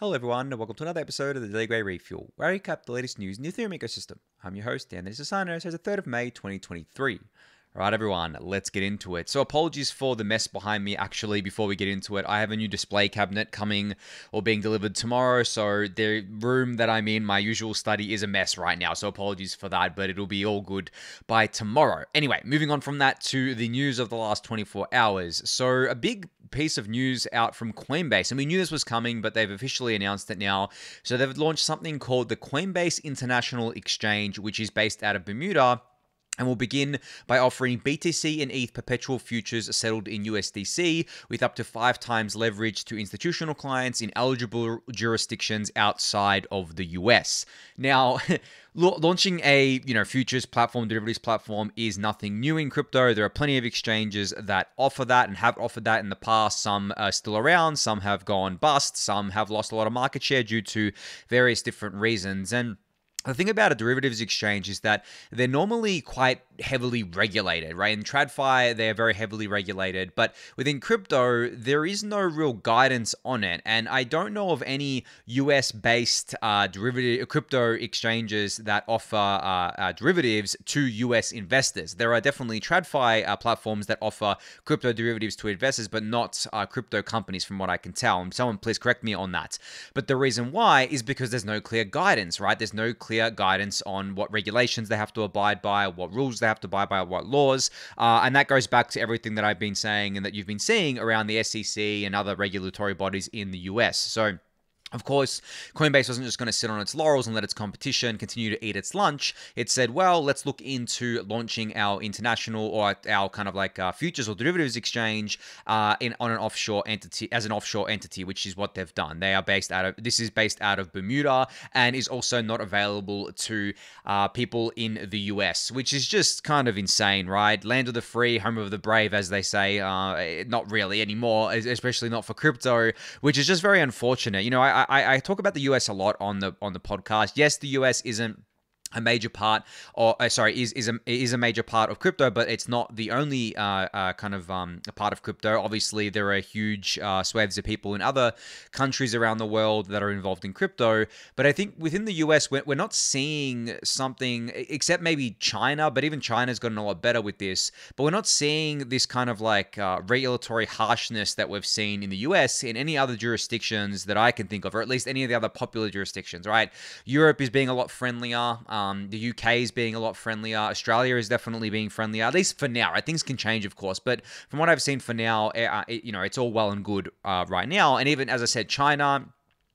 Hello everyone, and welcome to another episode of the Daily Gwei Refuel, where I recap the latest news in the Ethereum ecosystem. I'm your host, Anthony Sassano, so it's the 3rd of May, 2023. Alright everyone, let's get into it. So apologies for the mess behind me. Actually, before we get into it, I have a new display cabinet coming or being delivered tomorrow, so the room that I'm in, my usual study, is a mess right now, so apologies for that, but it'll be all good by tomorrow. Anyway, moving on from that to the news of the last 24 hours. So a big piece of news out from Coinbase, and we knew this was coming, but they've officially announced it now. So they've launched something called the Coinbase International Exchange, which is based out of Bermuda, and we'll begin by offering BTC and ETH perpetual futures settled in USDC with up to 5 times leverage to institutional clients in eligible jurisdictions outside of the US. Now, launching a futures platform, derivatives platform is nothing new in crypto. There are plenty of exchanges that offer that and have offered that in the past. Some are still around, some have gone bust, some have lost a lot of market share due to various different reasons. And the thing about a derivatives exchange is that they're normally quite heavily regulated, right? In TradFi, they're very heavily regulated, but within crypto, there is no real guidance on it. And I don't know of any US-based derivative crypto exchanges that offer derivatives to US investors. There are definitely TradFi platforms that offer crypto derivatives to investors, but not crypto companies, from what I can tell. And someone please correct me on that. But the reason why is because there's no clear guidance, right? There's no clear guidance on what regulations they have to abide by, what rules they have to abide by, what laws, and that goes back to everything that I've been saying and that you've been seeing around the SEC and other regulatory bodies in the US. So of course, Coinbase wasn't just going to sit on its laurels and let its competition continue to eat its lunch. It said, well, let's look into launching our international or our kind of like futures or derivatives exchange on an offshore entity, as an offshore entity, which is what they've done. They are this is based out of Bermuda and is also not available to people in the US, which is just kind of insane, right? Land of the free, home of the brave, as they say. Not really anymore, especially not for crypto, which is just very unfortunate. I talk about the US a lot on the podcast. Yes, the US isn't a major part, or is a major part of crypto, but it's not the only a part of crypto. Obviously, there are huge swathes of people in other countries around the world that are involved in crypto. But I think within the US, we're not seeing something, except maybe China, but even China's gotten a lot better with this. But we're not seeing this kind of like regulatory harshness that we've seen in the US in any other jurisdictions that I can think of, or at least any of the other popular jurisdictions, right? Europe is being a lot friendlier. The UK is being a lot friendlier. Australia is definitely being friendlier, at least for now. Right? Things can change, of course, but from what I've seen for now, it's all well and good right now. And even, as I said, China,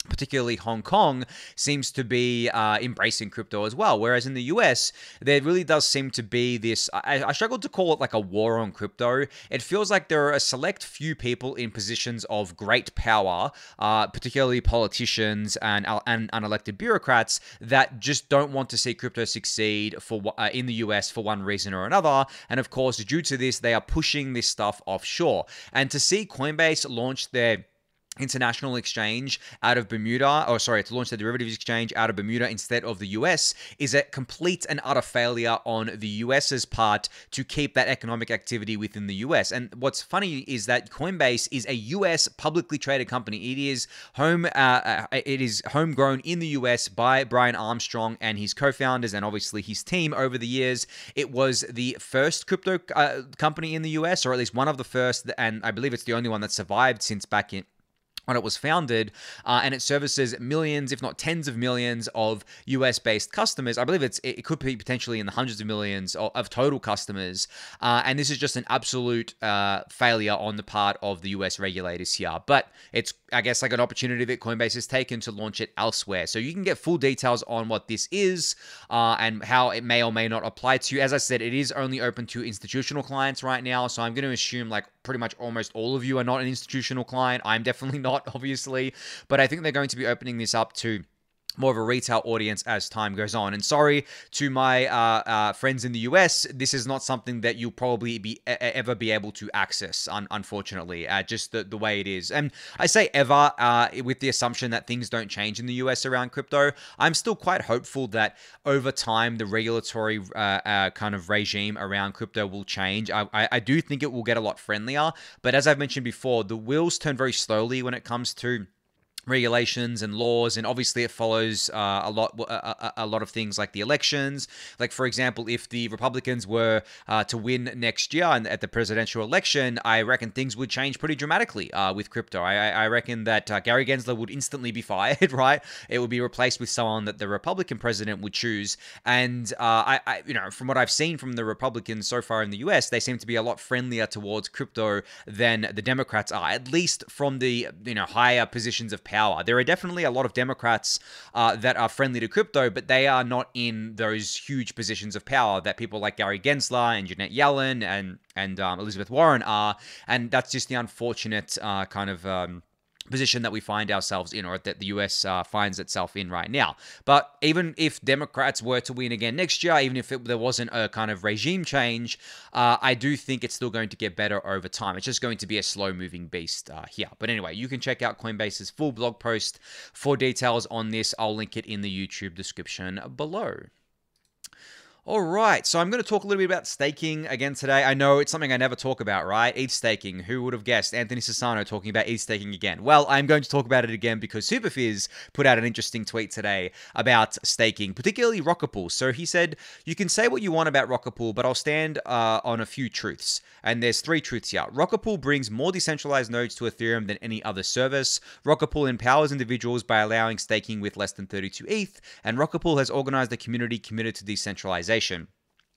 particularly Hong Kong, seems to be embracing crypto as well. Whereas in the US, there really does seem to be this, I struggle to call it like a war on crypto. It feels like there are a select few people in positions of great power, particularly politicians and unelected bureaucrats, that just don't want to see crypto succeed in the US for one reason or another. And of course, due to this, they are pushing this stuff offshore. And to see Coinbase launch their international exchange out of Bermuda, to launch the derivatives exchange out of Bermuda instead of the US, is a complete and utter failure on the US's part to keep that economic activity within the US. And what's funny is that Coinbase is a US publicly traded company. It is homegrown in the US by Brian Armstrong and his co-founders and obviously his team over the years. It was the first crypto company in the US, or at least one of the first, and I believe it's the only one that survived since back in when it was founded, and it services millions, if not tens of millions, of US-based customers. I believe it could be potentially in the hundreds of millions of total customers, and this is just an absolute failure on the part of the US regulators here. But it's, I guess, like an opportunity that Coinbase has taken to launch it elsewhere. So you can get full details on what this is and how it may or may not apply to you. As I said, it is only open to institutional clients right now, so I'm going to assume like pretty much almost all of you are not an institutional client. I'm definitely not, obviously, but I think they're going to be opening this up to more of a retail audience as time goes on. And sorry to my friends in the US, this is not something that you'll probably ever be able to access, unfortunately, just the way it is. And I say ever with the assumption that things don't change in the US around crypto. I'm still quite hopeful that over time, the regulatory kind of regime around crypto will change. I do think it will get a lot friendlier, but as I've mentioned before, the wheels turn very slowly when it comes to regulations and laws, and obviously it follows a lot of things like the elections. Like, for example, if the Republicans were to win next year and at the presidential election, I reckon things would change pretty dramatically with crypto. I reckon that Gary Gensler would instantly be fired, right? It would be replaced with someone that the Republican president would choose. And from what I've seen from the Republicans so far in the US, they seem to be a lot friendlier towards crypto than the Democrats are, at least from the higher positions of power. There are definitely a lot of Democrats that are friendly to crypto, but they are not in those huge positions of power that people like Gary Gensler and Janet Yellen and Elizabeth Warren are, and that's just the unfortunate kind of position that we find ourselves in, or that the US finds itself in right now. But even if Democrats were to win again next year, even if there wasn't a kind of regime change, I do think it's still going to get better over time. It's just going to be a slow-moving beast here. But anyway, you can check out Coinbase's full blog post for details on this. I'll link it in the YouTube description below. All right, so I'm going to talk a little bit about staking again today. I know it's something I never talk about, right? ETH staking. Who would have guessed? Anthony Sassano talking about ETH staking again. Well, I'm going to talk about it again because Superfizz put out an interesting tweet today about staking, particularly Rocket Pool. So he said, you can say what you want about Rocket Pool, but I'll stand on a few truths. And there's 3 truths here. Rocket Pool brings more decentralized nodes to Ethereum than any other service. Rocket Pool empowers individuals by allowing staking with less than 32 ETH. And Rocket Pool has organized a community committed to decentralization.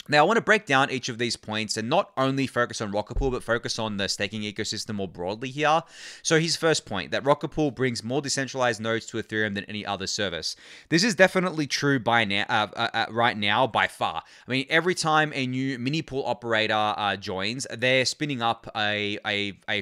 Now, I want to break down each of these points and not only focus on Rocket Pool, but focus on the staking ecosystem more broadly here. So his first point, that Rocket Pool brings more decentralized nodes to Ethereum than any other service. This is definitely true by now, right now, by far. I mean, every time a new mini pool operator joins, they're spinning up a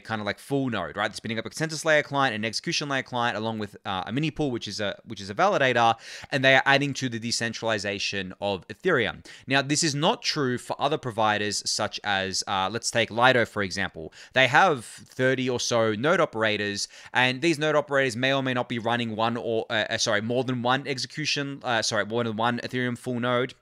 kind of like full node, right? They're spinning up a consensus layer client, an execution layer client, along with a mini pool, which is a validator, and they are adding to the decentralization of Ethereum. Now, this is not true for other providers such as, let's take Lido, for example. They have 30 or so node operators, and these node operators may or may not be running more than one Ethereum full node.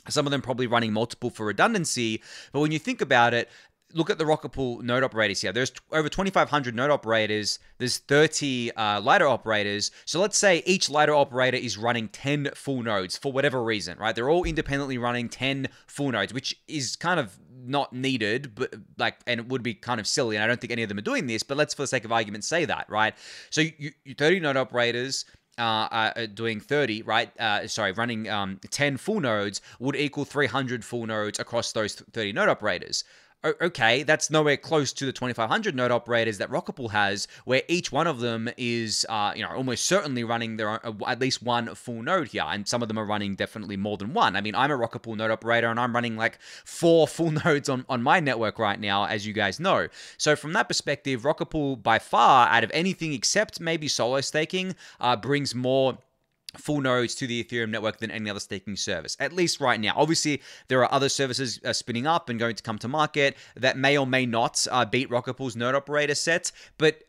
Some of them probably running multiple for redundancy. But when you think about it, look at the Rocket Pool node operators here. There's over 2,500 node operators. There's 30 Lido operators. So let's say each Lido operator is running 10 full nodes for whatever reason, right? They're all independently running 10 full nodes, which is kind of not needed, but and it would be kind of silly. And I don't think any of them are doing this, but let's, for the sake of argument, say that, right? So you 30 node operators doing 30, right? Running 10 full nodes would equal 300 full nodes across those 30 node operators. Okay, that's nowhere close to the 2,500 node operators that Rocket Pool has, where each one of them is, almost certainly running their own, at least one full node here, and some of them are running definitely more than one. I mean, I'm a Rocket Pool node operator, and I'm running like 4 full nodes on my network right now, as you guys know. So from that perspective, Rocket Pool, by far, out of anything except maybe solo staking, brings more full nodes to the Ethereum network than any other staking service, at least right now. Obviously, there are other services spinning up and going to come to market that may or may not beat Rocket Pool's node operator set, but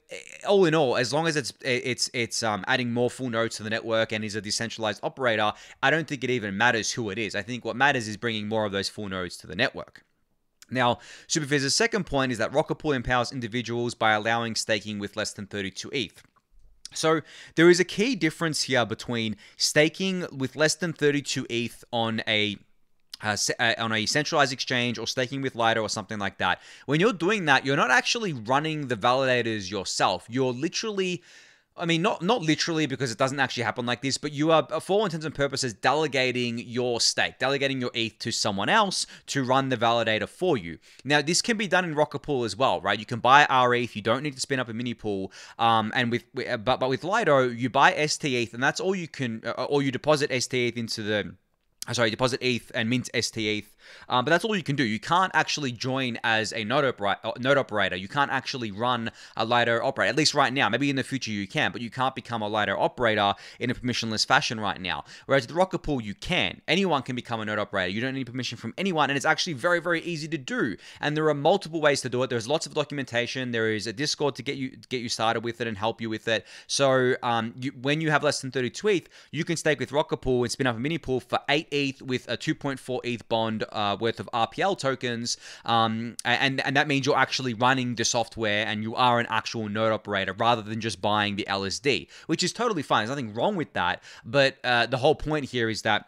all in all, as long as it's adding more full nodes to the network and is a decentralized operator, I don't think it even matters who it is. I think what matters is bringing more of those full nodes to the network. Now, Superfizz's second point is that Rocket Pool empowers individuals by allowing staking with less than 32 ETH. So there is a key difference here between staking with less than 32 ETH on a centralized exchange or staking with Lido or something like that. When you're doing that, you're not actually running the validators yourself. You're literally, I mean, not literally, because it doesn't actually happen like this, but you are, for all intents and purposes, delegating your stake, delegating your ETH to someone else to run the validator for you. Now, this can be done in Rocket Pool as well, right? You can buy ETH. You don't need to spin up a mini pool. But with Lido, you buy STETH, and that's all you can, or you deposit STETH into the. Deposit ETH and mint STETH, but that's all you can do. You can't actually join as a node operator. You can't actually run a Lido operator, at least right now. Maybe in the future you can, but you can't become a Lido operator in a permissionless fashion right now. Whereas the Rocket Pool, you can. Anyone can become a node operator. You don't need permission from anyone, and it's actually very, very easy to do. And there are multiple ways to do it. There's lots of documentation. There is a Discord to get you started with it and help you with it. So when you have less than 32 ETH, you can stake with Rocket Pool and spin up a mini pool for 8 ETH ETH with a 2.4 ETH bond worth of RPL tokens, and that means you're actually running the software and you are an actual node operator rather than just buying the LSD, which is totally fine. There's nothing wrong with that, but the whole point here is that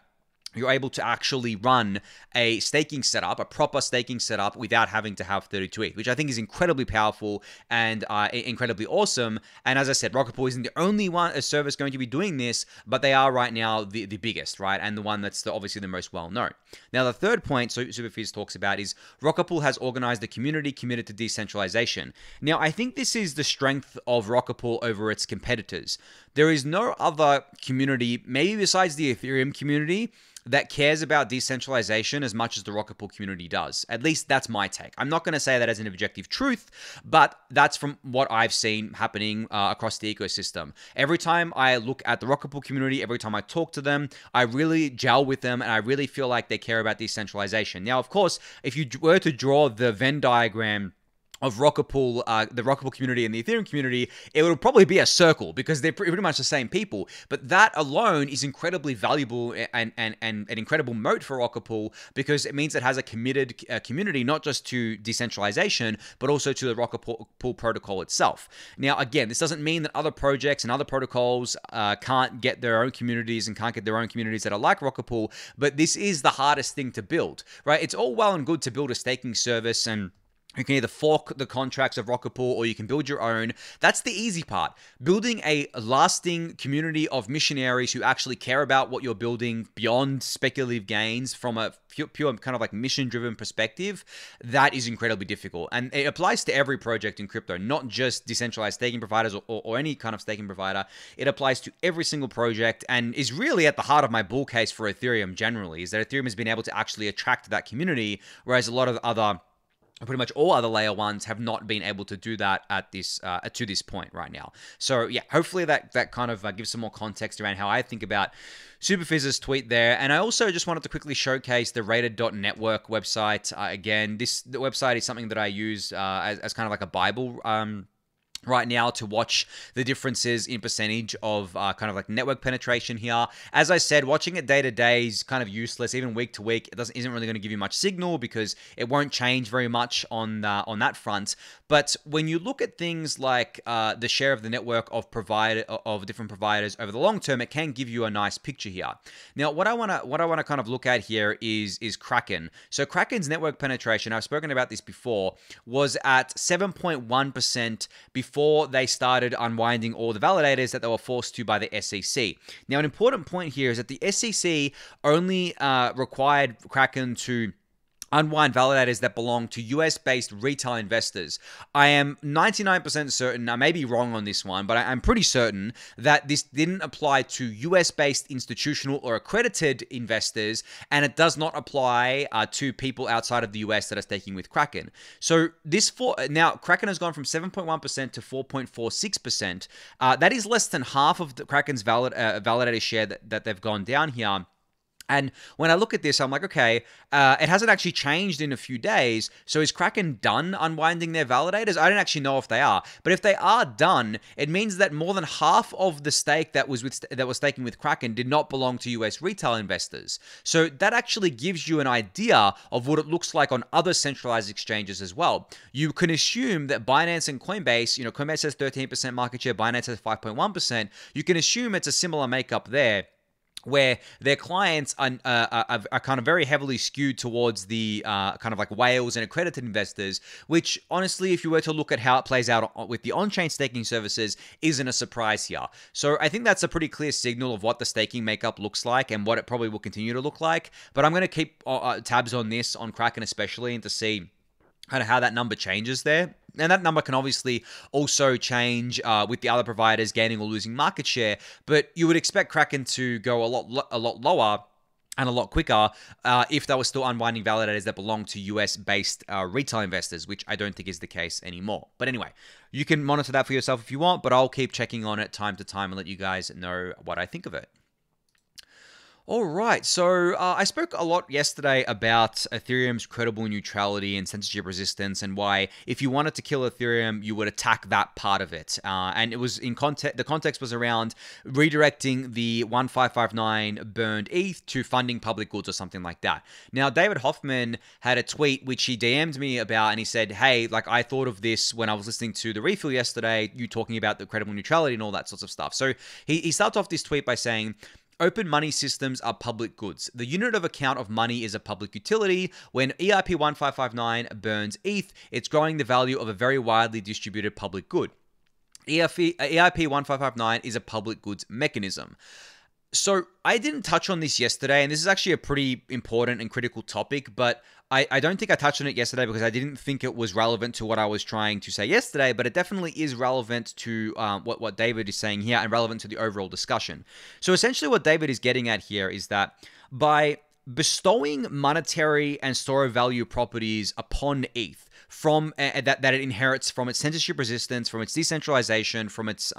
you're able to actually run a staking setup, a proper staking setup, without having to have 32 ETH, which I think is incredibly powerful and incredibly awesome. And as I said, Rocket Pool isn't the only service going to be doing this, but they are right now the biggest, right? And the one that's obviously the most well known. Now, the third point Superfizz talks about is Rocket Pool has organized a community committed to decentralization. Now, I think this is the strength of Rocket Pool over its competitors. There is no other community, maybe besides the Ethereum community, that cares about decentralization as much as the Rocket Pool community does. At least that's my take. I'm not going to say that as an objective truth, but that's from what I've seen happening across the ecosystem. Every time I look at the Rocket Pool community, every time I talk to them, I really gel with them and I really feel like they care about decentralization. Now, of course, if you were to draw the Venn diagram of Rocket Pool, the Rocket Pool community and the Ethereum community, it would probably be a circle because they're pretty much the same people. But that alone is incredibly valuable and an incredible moat for Rocket Pool because it means it has a committed community, not just to decentralization, but also to the Rocket Pool protocol itself. Now, again, this doesn't mean that other projects and other protocols can't get their own communities and can't get their own communities that are like Rocket Pool, but this is the hardest thing to build, right? It's all well and good to build a staking service and you can either fork the contracts of Rocket Pool or you can build your own. That's the easy part. Building a lasting community of missionaries who actually care about what you're building beyond speculative gains from a pure kind of like mission-driven perspective, that is incredibly difficult. And it applies to every project in crypto, not just decentralized staking providers or any kind of staking provider. It applies to every single project and is really at the heart of my bull case for Ethereum generally, is that Ethereum has been able to actually attract that community, whereas a lot of other pretty much all other layer ones have not been able to do that at this to this point right now. So yeah, hopefully that kind of gives some more context around how I think about Superfizz's tweet there. And I also just wanted to quickly showcase the rated.network website. Again, the website is something that I use as kind of like a Bible right now to watch the differences in percentage of kind of like network penetration here. As I said, watching it day to day is kind of useless. Even week to week, isn't really going to give you much signal because it won't change very much on that front. But when you look at things like the share of the network of different providers over the long term, it can give you a nice picture here. Now, what I want to kind of look at here is Kraken. So Kraken's network penetration, I've spoken about this before, was at 7.1% before they started unwinding all the validators that they were forced to by the SEC. Now, an important point here is that the SEC only required Kraken to unwind validators that belong to US-based retail investors. I am 99% certain, I may be wrong on this one, but I'm pretty certain that this didn't apply to US-based institutional or accredited investors, and it does not apply to people outside of the US that are staking with Kraken. So now Kraken has gone from 7.1% to 4.46%. That is less than half of the Kraken's validator share that they've gone down here. And when I look at this, I'm like, okay, it hasn't actually changed in a few days. So is Kraken done unwinding their validators? I don't actually know if they are. But if they are done, it means that more than half of the stake that was staking with Kraken did not belong to US retail investors. So that actually gives you an idea of what it looks like on other centralized exchanges as well. You can assume that Binance and Coinbase, Coinbase has 13% market share, Binance has 5.1%. You can assume it's a similar makeup there, where their clients are kind of very heavily skewed towards the kind of like whales and accredited investors, which honestly, if you were to look at how it plays out with the on-chain staking services, isn't a surprise here. So I think that's a pretty clear signal of what the staking makeup looks like and what it probably will continue to look like. But I'm going to keep tabs on this, on Kraken especially, and to see kind of how that number changes there. And that number can obviously also change with the other providers gaining or losing market share, but you would expect Kraken to go a lot lower and a lot quicker if they were still unwinding validators that belong to US-based retail investors, which I don't think is the case anymore. But anyway, you can monitor that for yourself if you want, but I'll keep checking on it time to time and let you guys know what I think of it. All right, so I spoke a lot yesterday about Ethereum's credible neutrality and censorship resistance, and why if you wanted to kill Ethereum, you would attack that part of it. And it was in context. The context was around redirecting the 1559 burned ETH to funding public goods or something like that. Now, David Hoffman had a tweet which he DM'd me about, and he said, "Hey, like I thought of this when I was listening to the refill yesterday. You talking about the credible neutrality and all that sorts of stuff." So he starts off this tweet by saying, "Open money systems are public goods. The unit of account of money is a public utility. When EIP 1559 burns ETH, it's growing the value of a very widely distributed public good. EIP 1559 is a public goods mechanism." So I didn't touch on this yesterday, and this is actually a pretty important and critical topic, but I don't think I touched on it yesterday because I didn't think it was relevant to what I was trying to say yesterday, but it definitely is relevant to what David is saying here and relevant to the overall discussion. So essentially what David is getting at here is that by bestowing monetary and store of value properties upon ETH from that it inherits from its censorship resistance, from its decentralization, from its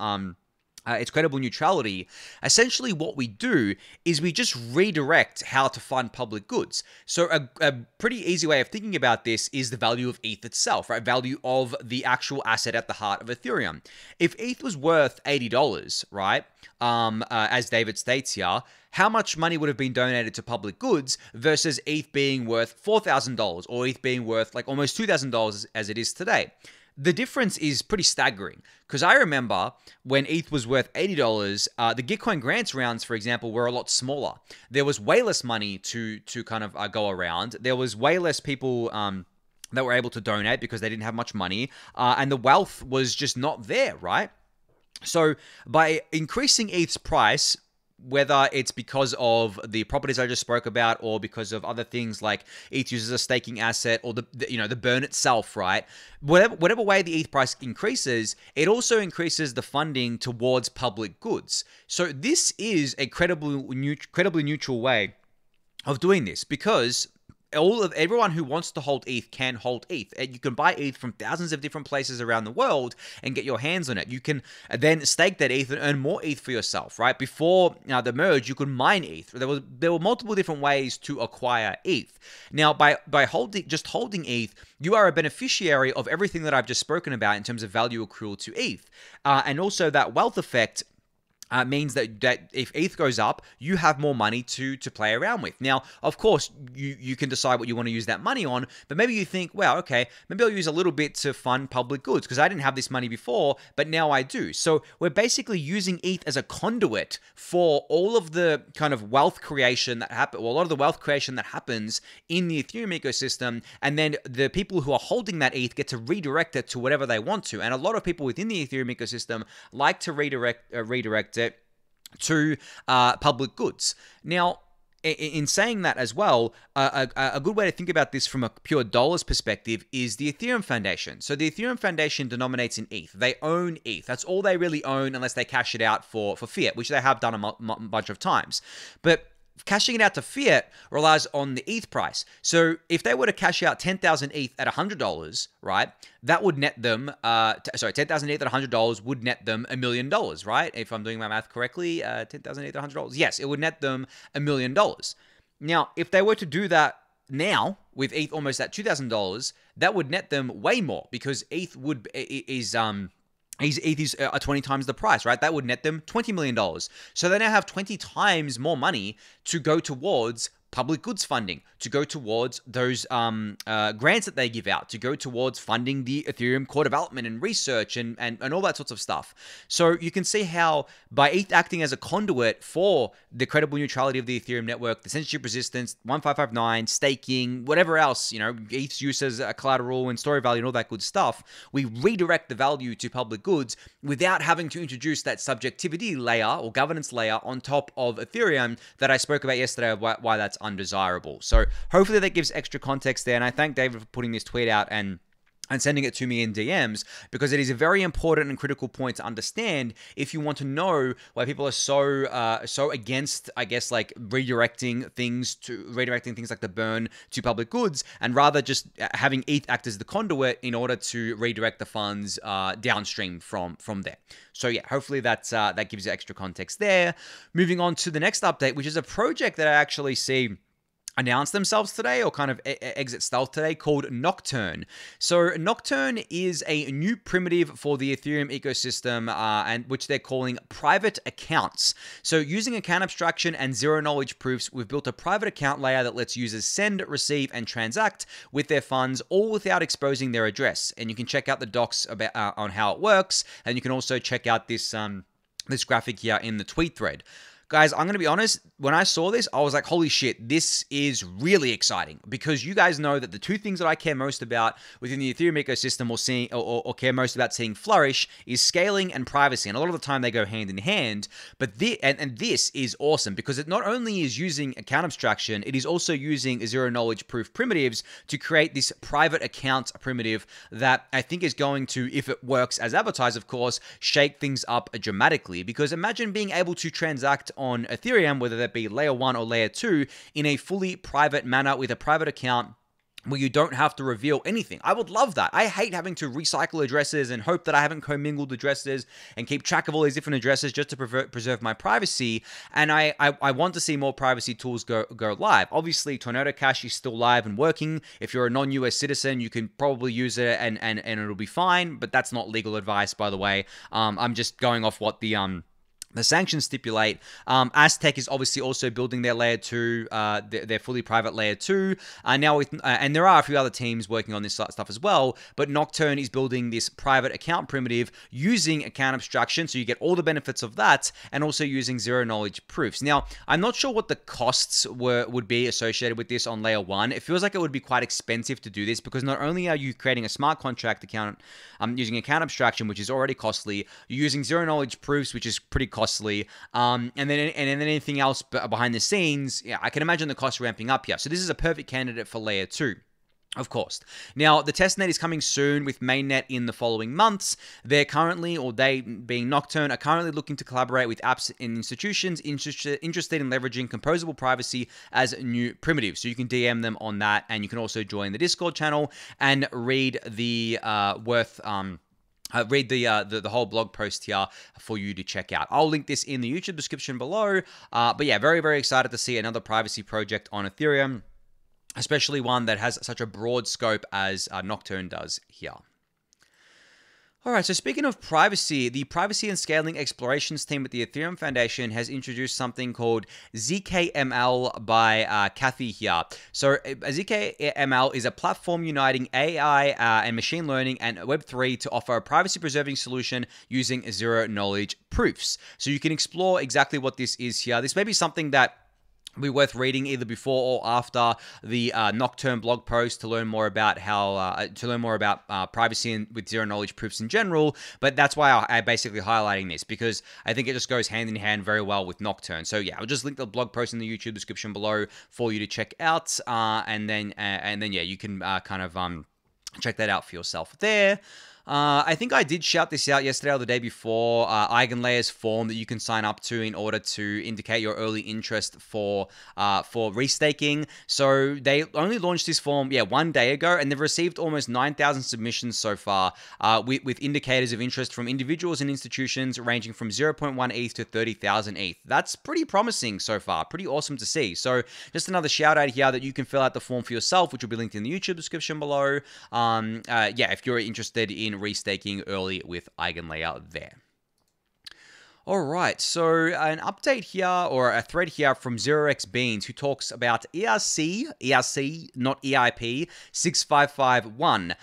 credible neutrality, essentially what we do is we just redirect how to fund public goods. So a pretty easy way of thinking about this is the value of ETH itself, right? Value of the actual asset at the heart of Ethereum. If ETH was worth $80, right, as David states here, how much money would have been donated to public goods versus ETH being worth $4,000 or ETH being worth like almost $2,000 as it is today? The difference is pretty staggering, because I remember when ETH was worth $80, the Gitcoin grants rounds, for example, were a lot smaller. There was way less money to kind of go around. There was way less people that were able to donate because they didn't have much money, and the wealth was just not there, right? So by increasing ETH's price, whether it's because of the properties I just spoke about or because of other things like ETH uses a staking asset or the burn itself, right? Whatever way the ETH price increases, it also increases the funding towards public goods. So this is a credibly neutral way of doing this, because everyone who wants to hold ETH can hold ETH. You can buy ETH from thousands of different places around the world and get your hands on it. You can then stake that ETH and earn more ETH for yourself, right? Before the merge, you could mine ETH. There were multiple different ways to acquire ETH. Now, by holding ETH, you are a beneficiary of everything that I've just spoken about in terms of value accrual to ETH, and also that wealth effect. Means that if ETH goes up, you have more money to play around with. Now, of course, you can decide what you want to use that money on, but maybe you think, well, okay, maybe I'll use a little bit to fund public goods because I didn't have this money before, but now I do. So we're basically using ETH as a conduit for all of the kind of wealth creation that happens, well, a lot of the wealth creation that happens in the Ethereum ecosystem, and then the people who are holding that ETH get to redirect it to whatever they want to. And a lot of people within the Ethereum ecosystem like to redirect it to public goods. Now, in saying that as well, a good way to think about this from a pure dollars perspective is the Ethereum Foundation. So the Ethereum Foundation denominates in ETH. They own ETH. That's all they really own unless they cash it out for fiat, which they have done a bunch of times. But cashing it out to fiat relies on the ETH price. So if they were to cash out 10,000 ETH at $100, right, that would net them, 10,000 ETH at $100 would net them $1 million, right? If I'm doing my math correctly, 10,000 ETH at $100, yes, it would net them $1 million. Now, if they were to do that now with ETH almost at $2,000, that would net them way more, because ETH is 20 times the price, right? That would net them $20 million. So they now have 20 times more money to go towards public goods funding, to go towards those grants that they give out, to go towards funding the Ethereum core development and research and all that sorts of stuff. So you can see how by ETH acting as a conduit for the credible neutrality of the Ethereum network, the censorship resistance, 1559, staking, whatever else, ETH's use as a collateral and story value and all that good stuff, we redirect the value to public goods without having to introduce that subjectivity layer or governance layer on top of Ethereum that I spoke about yesterday, why that's undesirable. So hopefully that gives extra context there, and I thank David for putting this tweet out and and sending it to me in DMs, because it is a very important and critical point to understand if you want to know why people are so against, I guess, like redirecting things like the burn to public goods, and rather just having ETH act as the conduit in order to redirect the funds downstream from there. So yeah, hopefully that gives you extra context there. Moving on to the next update, which is a project that I actually see announce themselves today, or kind of exit stealth today, called Nocturne. So Nocturne is a new primitive for the Ethereum ecosystem, and which they're calling private accounts. So using account abstraction and zero knowledge proofs, we've built a private account layer that lets users send, receive, and transact with their funds, all without exposing their address. And you can check out the docs about on how it works, and you can also check out this this graphic here in the tweet thread. Guys, I'm going to be honest, when I saw this, I was like, holy shit, this is really exciting, because you guys know that the two things that I care most about within the Ethereum ecosystem, or care most about seeing flourish, is scaling and privacy. And a lot of the time they go hand in hand, but this is awesome, because it not only is using account abstraction, it is also using zero knowledge proof primitives to create this private account primitive that I think is going to, if it works as advertised, of course, shake things up dramatically. Because imagine being able to transact on Ethereum, whether that be layer 1 or layer 2, in a fully private manner with a private account where you don't have to reveal anything. I would love that. I hate having to recycle addresses and hope that I haven't commingled addresses and keep track of all these different addresses just to preserve my privacy. And I want to see more privacy tools go live. Obviously, Tornado Cash is still live and working. If you're a non-US citizen, you can probably use it and it'll be fine, but that's not legal advice, by the way. I'm just going off what the sanctions stipulate. Aztec is obviously also building their layer 2, their fully private layer 2. Now and there are a few other teams working on this stuff as well, but Nocturne is building this private account primitive using account abstraction, so you get all the benefits of that, and also using zero knowledge proofs. Now, I'm not sure what the costs would be associated with this on layer 1. It feels like it would be quite expensive to do this, because not only are you creating a smart contract account using account abstraction, which is already costly, you're using zero knowledge proofs, which is pretty costly, and then anything else behind the scenes. Yeah, I can imagine the cost ramping up here. So this is a perfect candidate for layer 2. Of course. Now, the testnet is coming soon, with mainnet in the following months. They're currently, or they being Nocturne, are currently looking to collaborate with apps and institutions interested in leveraging composable privacy as new primitives. So you can DM them on that, and you can also join the Discord channel and read the read the whole blog post here for you to check out. I'll link this in the YouTube description below. But yeah, very, very excited to see another privacy project on Ethereum, especially one that has such a broad scope as Nocturne does here. All right, so speaking of privacy, the Privacy and Scaling Explorations team at the Ethereum Foundation has introduced something called ZKML by Kathy here. So ZKML is a platform uniting AI and machine learning and Web3 to offer a privacy-preserving solution using zero-knowledge proofs. So you can explore exactly what this is here. This may be something that be worth reading either before or after the Nocturne blog post to learn more about privacy and with zero knowledge proofs in general. But that's why I'm basically highlighting this, because I think it just goes hand in hand very well with Nocturne. So yeah, I'll just link the blog post in the YouTube description below for you to check out, and then yeah, you can kind of check that out for yourself there. I think I did shout this out yesterday or the day before, Eigenlayer's form that you can sign up to in order to indicate your early interest for restaking. So they only launched this form, 1 day ago, and they've received almost 9,000 submissions so far, with indicators of interest from individuals and institutions ranging from 0.1 ETH to 30,000 ETH. That's pretty promising so far, pretty awesome to see. So just another shout out here that you can fill out the form for yourself, which will be linked in the YouTube description below. If you're interested in restaking early with Eigenlayer there. All right, so an update here, or a thread here from 0xBeans, who talks about ERC, not EIP, 6551,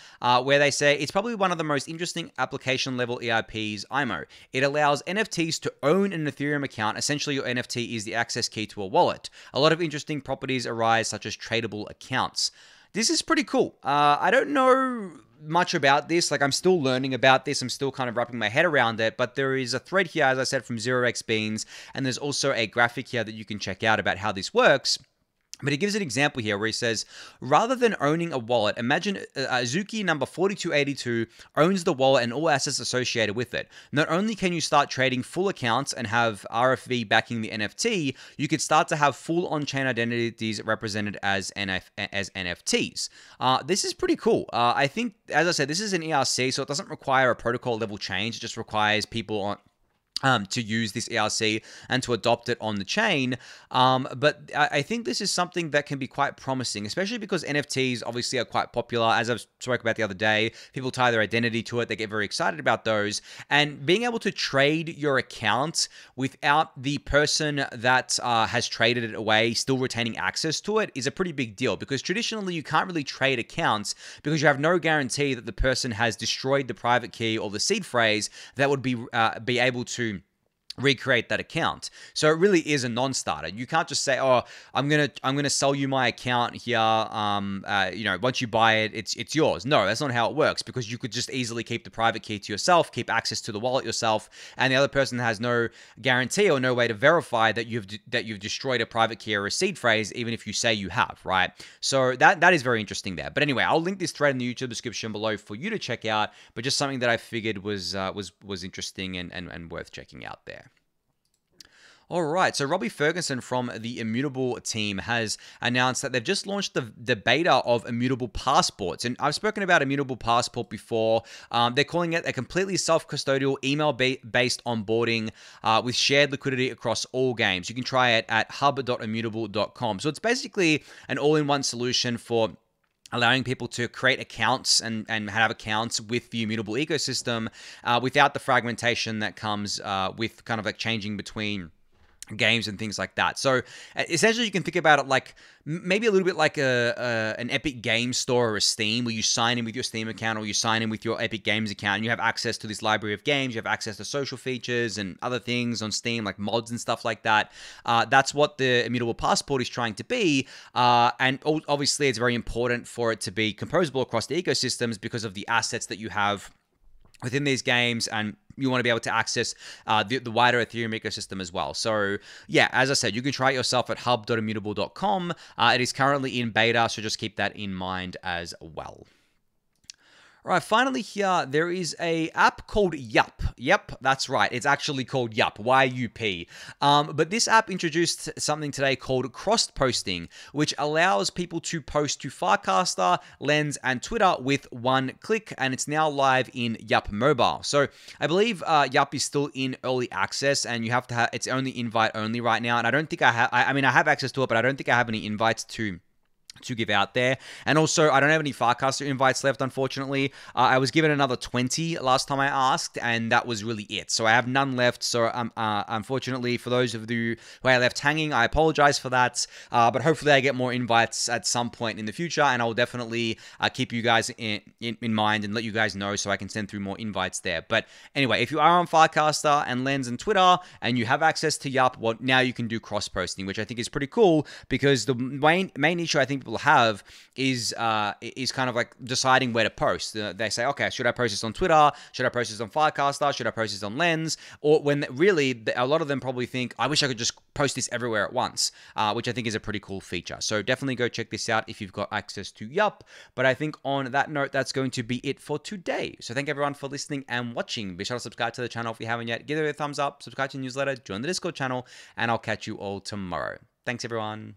where they say it's probably one of the most interesting application-level EIPs, IMO. It allows NFTs to own an Ethereum account. Essentially, your NFT is the access key to a wallet. A lot of interesting properties arise, such as tradable accounts. This is pretty cool. I don't know much about this. Like, I'm still learning about this. I'm still kind of wrapping my head around it. But there is a thread here, as I said, from 0xBeans, and there's also a graphic here that you can check out about how this works. But he gives an example here where he says, rather than owning a wallet, imagine Azuki number 4282 owns the wallet and all assets associated with it. Not only can you start trading full accounts and have RFV backing the NFT, you could start to have full on-chain identities represented as NFTs. This is pretty cool. I think, as I said, this is an ERC, so it doesn't require a protocol level change. It just requires people on to use this ERC and to adopt it on the chain. But I think this is something that can be quite promising, especially because NFTs obviously are quite popular. As I spoke about the other day, people tie their identity to it. They get very excited about those. And being able to trade your account without the person that has traded it away still retaining access to it is a pretty big deal, because traditionally you can't really trade accounts because you have no guarantee that the person has destroyed the private key or the seed phrase that would be able to recreate that account. So it really is a non-starter. You can't just say, "Oh, I'm gonna sell you my account here. Once you buy it, it's yours." No, that's not how it works, because you could just easily keep the private key to yourself, keep access to the wallet yourself, and the other person has no guarantee or no way to verify that you've destroyed a private key or a seed phrase, even if you say you have, right? So that is very interesting there. But anyway, I'll link this thread in the YouTube description below for you to check out. But just something that I figured was interesting and worth checking out there. All right, so Robbie Ferguson from the Immutable team has announced that they've just launched the beta of Immutable Passports. And I've spoken about Immutable Passport before. They're calling it a completely self-custodial, email-based onboarding with shared liquidity across all games. You can try it at hub.immutable.com. So it's basically an all-in-one solution for allowing people to create accounts and have accounts with the Immutable ecosystem without the fragmentation that comes with kind of like changing between games and things like that. So essentially you can think about it like maybe a little bit like an Epic Games Store or a Steam, where you sign in with your Steam account or you sign in with your Epic Games account and you have access to this library of games, you have access to social features and other things on Steam like mods and stuff like that. That's what the Immutable Passport is trying to be, and obviously it's very important for it to be composable across the ecosystems because of the assets that you have within these games, and you want to be able to access the wider Ethereum ecosystem as well. So yeah, as I said, you can try it yourself at hub.immutable.com. It is currently in beta, so just keep that in mind as well. All right, finally here, there is a app called Yup. Yep, that's right. It's actually called Yup, Y-U-P. But this app introduced something today called cross-posting, which allows people to post to Farcaster, Lens, and Twitter with one click, and it's now live in Yup Mobile. So I believe Yup is still in early access, and you have to have, it's only invite only right now, and I don't think I have, I mean, I have access to it, but I don't think I have any invites to give out there. And also, I don't have any Farcaster invites left, unfortunately. I was given another 20 last time I asked, and that was really it. So I have none left. So unfortunately, for those of you who I left hanging, I apologize for that. But hopefully I get more invites at some point in the future, and I'll definitely keep you guys in mind and let you guys know so I can send through more invites there. But anyway, if you are on Farcaster and Lens and Twitter, and you have access to Yup, well, now you can do cross-posting, which I think is pretty cool, because the main issue I think people have is kind of like deciding where to post. They say, okay, should I post this on Twitter? Should I post this on Farcaster? Should I post this on Lens? Or when really a lot of them probably think, I wish I could just post this everywhere at once, which I think is a pretty cool feature. So definitely go check this out if you've got access to Yup. But I think on that note, that's going to be it for today. So thank everyone for listening and watching. Be sure to subscribe to the channel if you haven't yet. Give it a thumbs up, subscribe to the newsletter, join the Discord channel, and I'll catch you all tomorrow. Thanks, everyone.